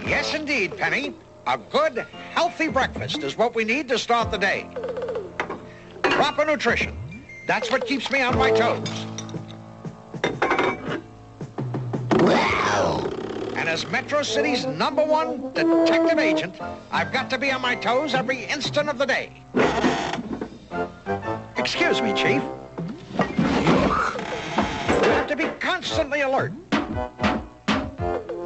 Yes, indeed, Penny. A good, healthy breakfast is what we need to start the day. Proper nutrition. That's what keeps me on my toes. And as Metro City's #1 detective agent, I've got to be on my toes every instant of the day. Excuse me, Chief. You have to be constantly alert.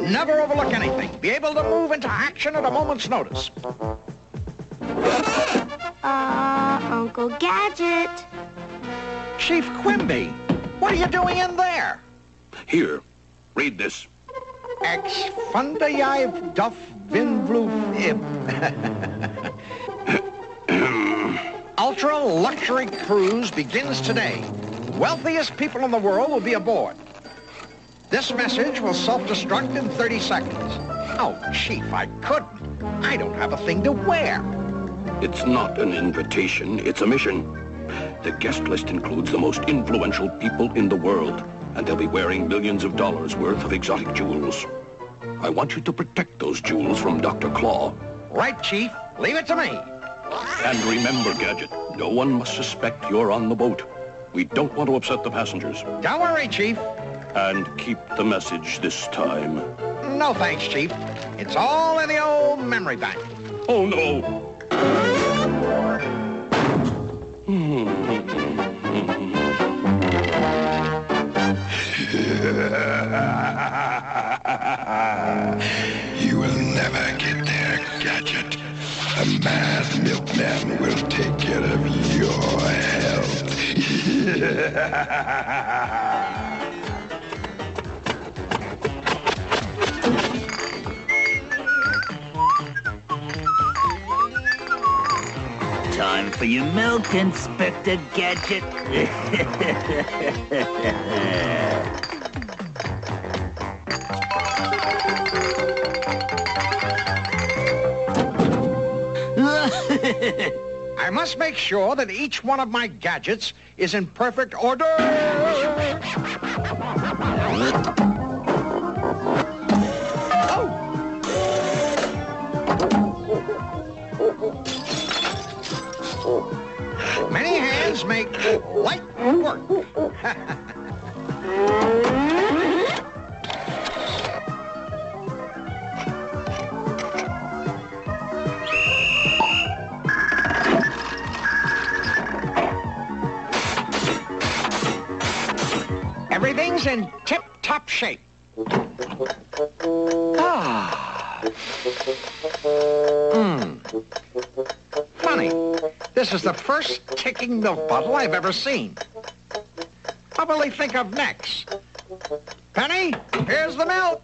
Never overlook anything. Be able to move into action at a moment's notice. Uncle Gadget. Chief Quimby, what are you doing in there? Here, read this. Ex fundayive duff vinvlu. Ultra luxury cruise begins today. Wealthiest people in the world will be aboard. This message will self-destruct in 30 seconds. Oh, Chief, I couldn't. I don't have a thing to wear. It's not an invitation, it's a mission. The guest list includes the most influential people in the world, and they'll be wearing millions of dollars worth of exotic jewels. I want you to protect those jewels from Dr. Claw. Right, Chief. Leave it to me. And remember, Gadget, no one must suspect you're on the boat. We don't want to upset the passengers. Don't worry, Chief. And keep the message this time. No thanks, Chief. It's all in the old memory bank. Oh, no. You will never get there, Gadget. A mad milkman will take care of your health. Time for your milk, Inspector Gadget. I must make sure that each one of my gadgets is in perfect order. Many hands make light work. Everything's in tip-top shape. Funny. This is the first ticking milk bottle I've ever seen. What will he think of next? Penny, here's the milk.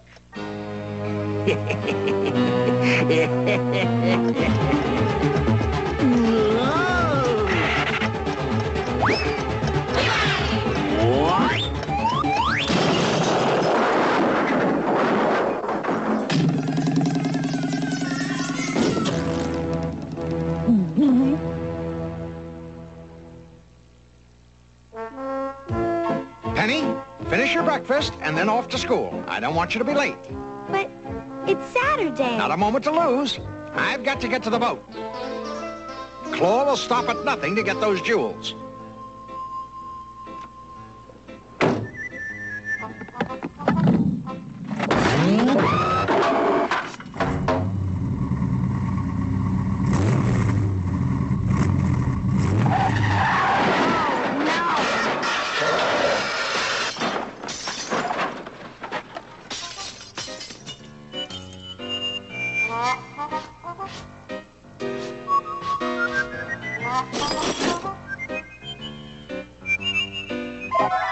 Penny, finish your breakfast and then off to school. I don't want you to be late. But it's Saturday. Not a moment to lose. I've got to get to the boat. Claw will stop at nothing to get those jewels.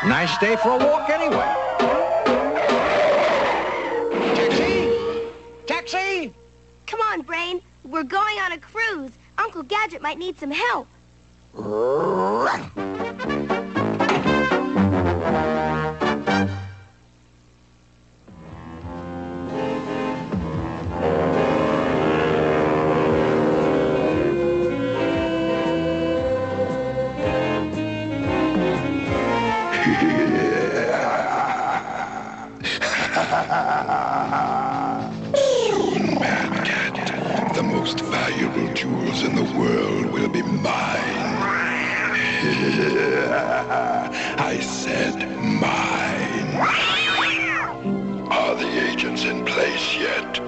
Nice day for a walk anyway. Taxi! Taxi! Come on, Brain. We're going on a cruise. Uncle Gadget might need some help. Soon, Mad Cat, the most valuable jewels in the world will be mine. I said mine. Are the agents in place yet?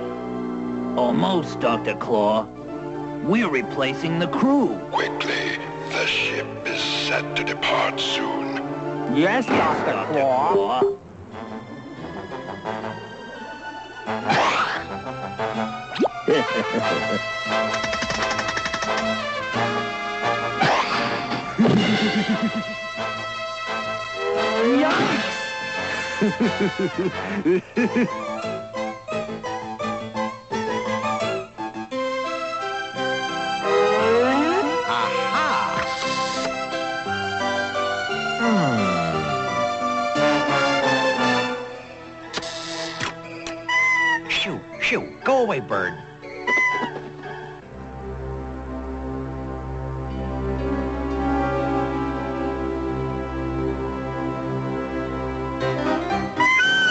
Almost, Dr. Claw. We're replacing the crew. Quickly, the ship is set to depart soon. Yes, Dr. Claw. Shoo, shoo, go away, bird.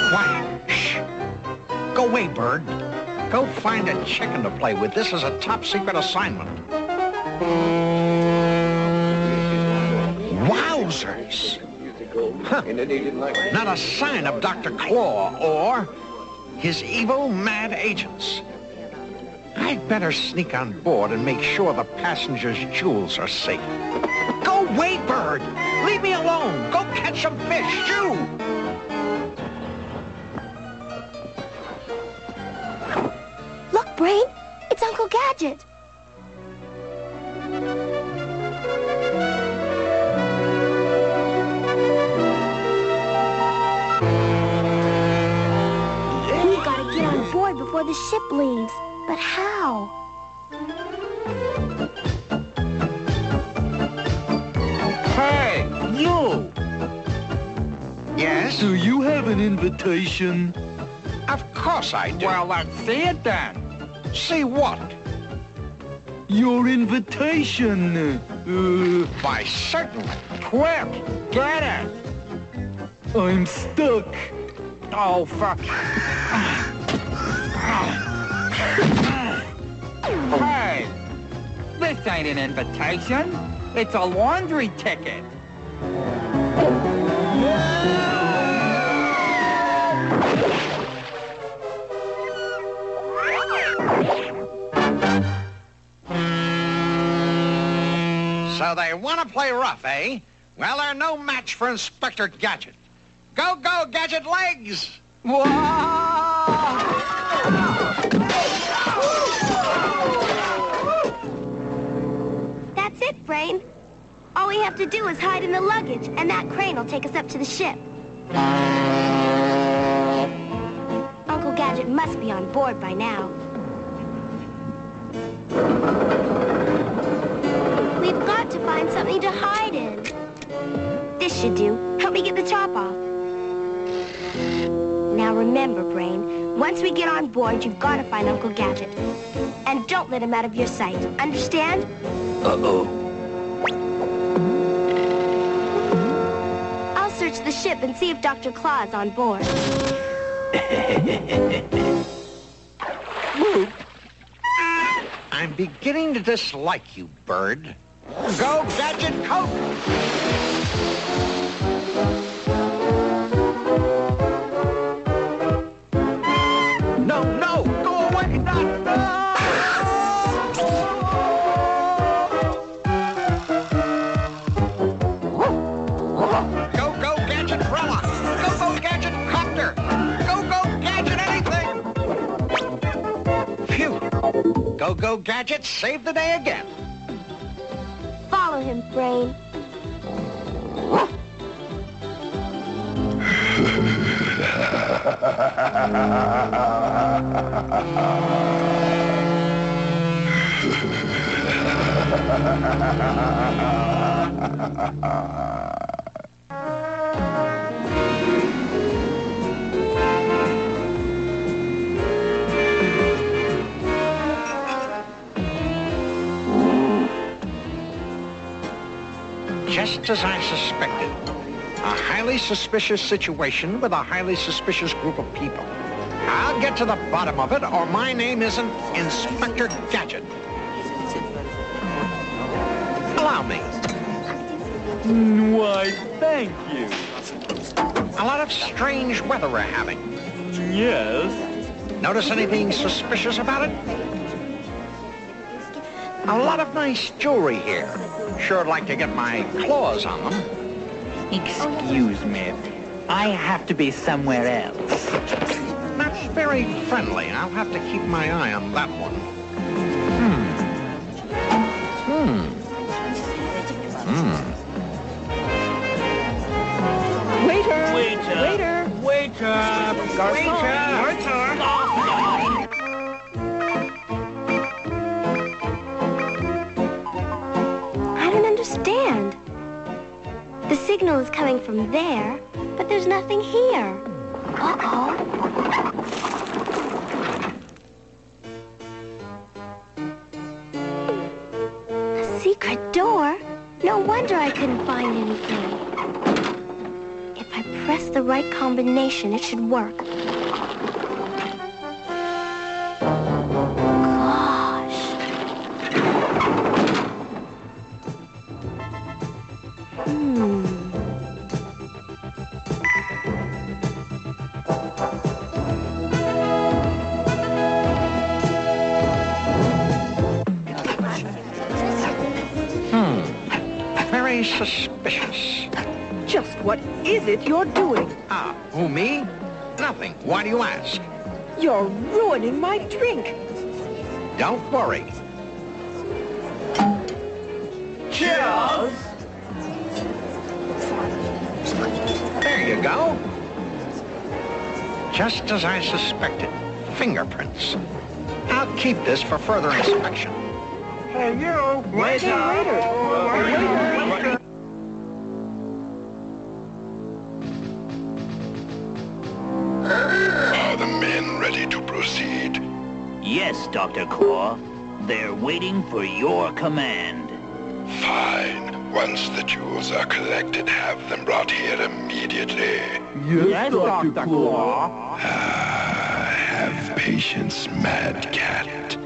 Quiet, shh. Go away, bird. Go find a chicken to play with. This is a top secret assignment. Wowzers! Huh. Not a sign of Dr. Claw or his evil mad agents. I'd better sneak on board and make sure the passengers' jewels are safe. Go away, bird! Leave me alone! Go catch some fish, shoo! Look, Brain. It's Uncle Gadget. We've got to get on board before the ship leaves. But how? Hey, you! Yes? Do you have an invitation? Of course I do. Well, let's see it then. See what? Your invitation. Why, certainly. Quick, get it. I'm stuck. Oh, fuck. Hey, this ain't an invitation. It's a laundry ticket. So they want to play rough, eh? Well, they're no match for Inspector Gadget. Go, go, Gadget legs! Whoa! That's it, Brain. All we have to do is hide in the luggage, and that crane will take us up to the ship. Uncle Gadget must be on board by now. We've got to find something to hide in. This should do. Help me get the top off. Now remember, Brain, once we get on board, you've got to find Uncle Gadget. And don't let him out of your sight. Understand? Uh-oh. I'll search the ship and see if Dr. Claw's on board. I'm beginning to dislike you, Bird. Go, Gadget, Coke! No, no! Go away! No, no! Go, go, Gadget, Umbrella! Go, go, Gadget, Copter! Go, go, Gadget, anything! Phew! Go, go, Gadget, save the day again! Follow him, Brain. Just as I suspected. A highly suspicious situation with a highly suspicious group of people. I'll get to the bottom of it, or my name isn't Inspector Gadget. Allow me. Why, thank you. A lot of strange weather we're having. Yes. Notice anything suspicious about it? A lot of nice jewelry here. Sure, I'd like to get my claws on them. Excuse me. I have to be somewhere else. That's very friendly. I'll have to keep my eye on that one. Waiter! Waiter! Waiter! Waiter! I don't understand. The signal is coming from there, but there's nothing here. Uh-oh. A secret door? No wonder I couldn't find anything. If I press the right combination, it should work. Gosh. Very suspicious. Just what is it you're doing? Ah, who, me? Nothing. Why do you ask? You're ruining my drink. Don't worry. Cheers! There you go. Just as I suspected. Fingerprints. I'll keep this for further inspection. Hey, you! Waiter! Are the men ready to proceed? Yes, Dr. Claw. They're waiting for your command. Fine. Once the jewels are collected, have them brought here immediately. Yes, Dr. Claw. Have patience, Mad Cat.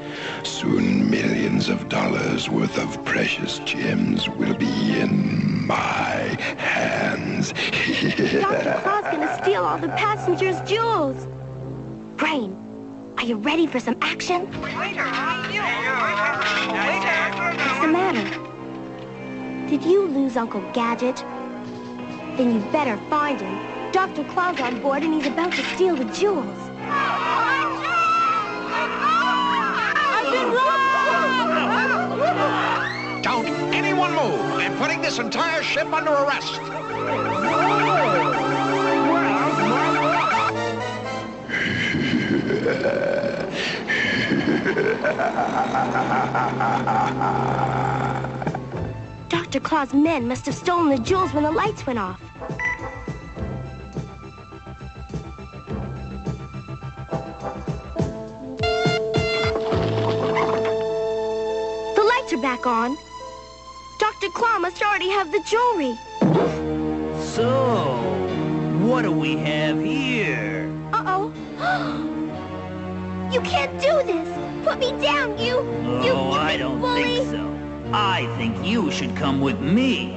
Soon millions of dollars worth of precious gems will be in my hands. Dr. Claw's gonna steal all the passengers' jewels. Brain, are you ready for some action? What's the matter? Did you lose Uncle Gadget? Then you better find him. Dr. Claw's on board and he's about to steal the jewels. I've been robbed! Don't anyone move. I'm putting this entire ship under arrest. Dr. Claw's men must have stolen the jewels when the lights went off. The lights are back on. Dr. Claw must already have the jewelry. So, what do we have here? Uh-oh. You can't do this. Put me down, you Oh, I don't bully. think so. I think you should come with me.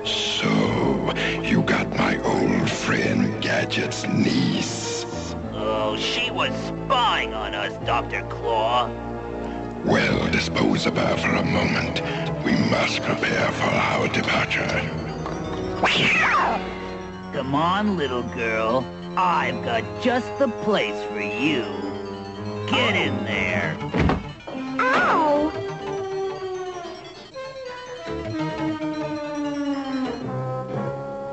So, you got my old friend Gadget's niece. Oh, she was spying on us, Dr. Claw. Well, dispose of her for a moment. We must prepare for our departure. Come on, little girl. I've got just the place for you. Get in there. Ow!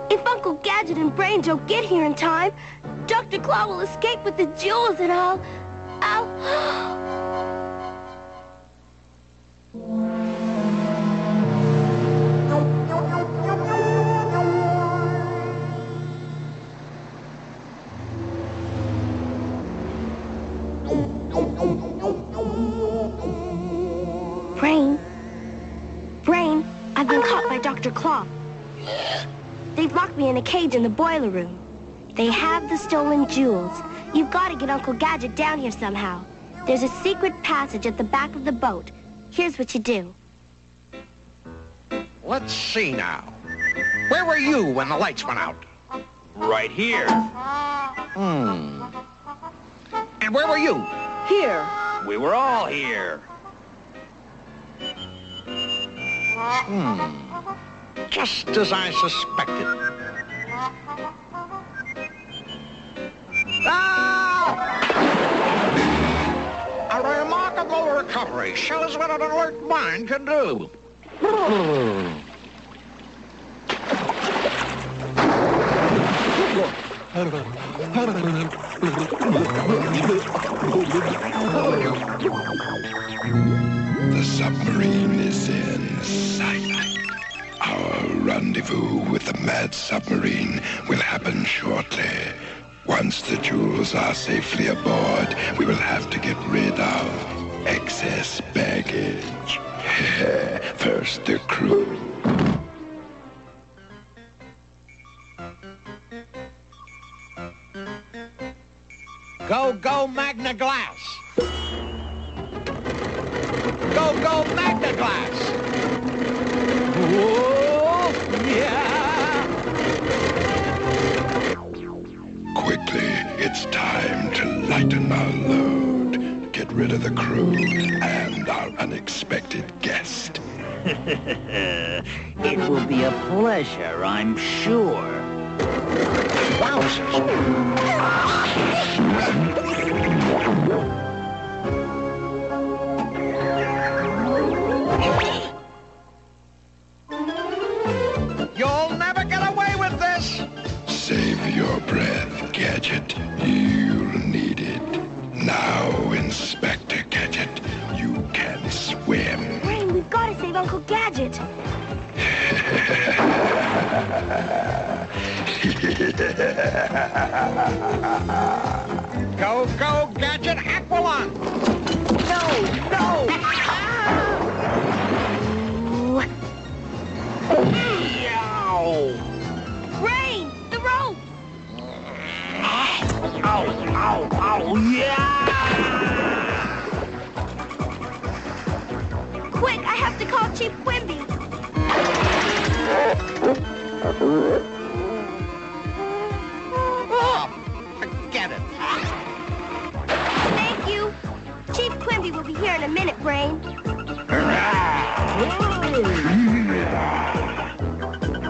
If Uncle Gadget and Brain don't get here in time, Dr. Claw will escape with the jewels and I'll... Brain, I've been caught by Dr. Claw. They've locked me in a cage in the boiler room. They have the stolen jewels. You've got to get Uncle Gadget down here somehow. There's a secret passage at the back of the boat. Here's what you do. Let's see now. Where were you when the lights went out? Right here. And where were you? Here. We were all here. Just as I suspected. A remarkable recovery shows what an alert mind can do. The submarine is in sight. Our rendezvous with the mad submarine will happen shortly. Once the jewels are safely aboard, we will have to get rid of excess baggage. First, the crew. Go, go, Magna Glass. Go, go, Magna Glass. Whoa, yeah. Quickly, it's time to lighten our load. Get rid of the crew and our unexpected guest. It will be a pleasure, I'm sure. You'll never get away with this. Save your breath, Gadget. You'll need it. Now, Inspector Gadget, you can swim. Brain, we've got to save Uncle Gadget. Go, go, Gadget, Aqualung. No. Brain, the rope. Ow, yeah! Quick, I have to call Chief Quimby. Oh, forget it. Thank you. Chief Quimby will be here in a minute, Brain.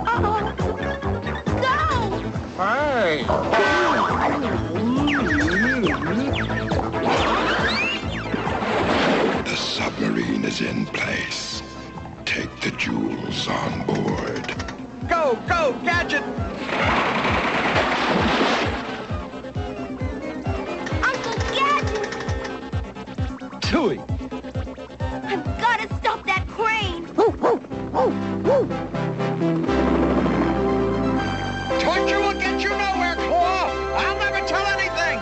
Uh-oh. Go! Hey. The submarine is in place. Take the jewels on board. Go, go, Gadget. Uncle Gadget! Tooey. I've got to stop that crane. Torture will get you nowhere, Claw. I'll never tell anything.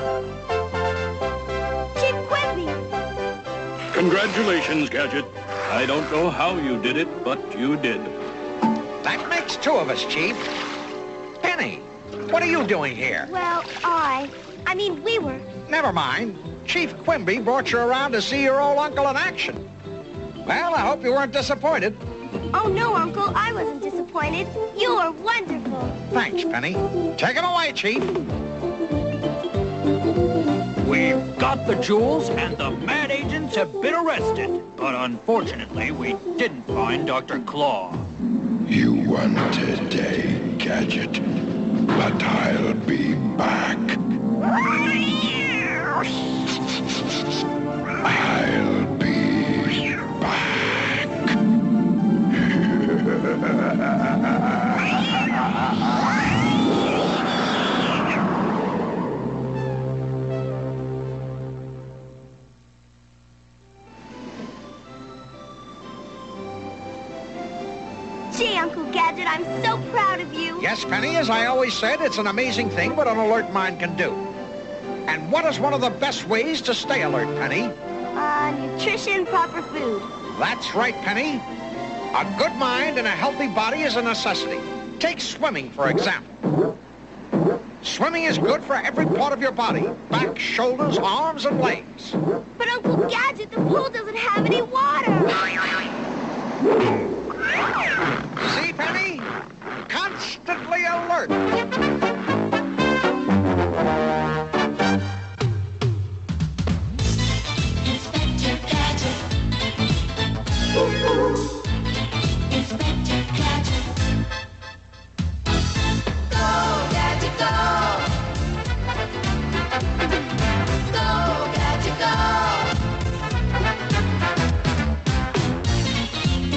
Chief Quimby! Congratulations, Gadget. I don't know how you did it, but you did. That makes two of us, Chief. Penny, what are you doing here? Well, I mean, we were. Never mind. Chief Quimby brought you around to see your old uncle in action. Well, I hope you weren't disappointed. Oh, no, Uncle, I wasn't disappointed. You were wonderful. Thanks, Penny. Take it away, Chief. We've got the jewels, and the mad agents have been arrested. But unfortunately, we didn't find Dr. Claw. You won today, Gadget, but I'll be back. I'll be back. Gee, Uncle Gadget, I'm so proud of you. Yes, Penny, as I always said, it's an amazing thing what an alert mind can do. And what is one of the best ways to stay alert, Penny? Nutrition, proper food. That's right, Penny. A good mind and a healthy body is a necessity. Take swimming, for example. Swimming is good for every part of your body. Back, shoulders, arms, and legs. But Uncle Gadget, the pool doesn't have any water. See, Penny? Constantly alert. Inspector Gadget. Inspector Gadget. Go, Gadget, go. Go, Gadget, go.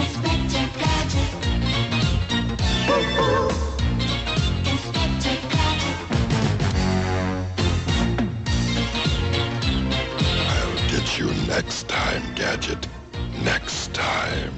Inspector Gadget. Inspector Gadget. I'll get you next time, Gadget. Next time.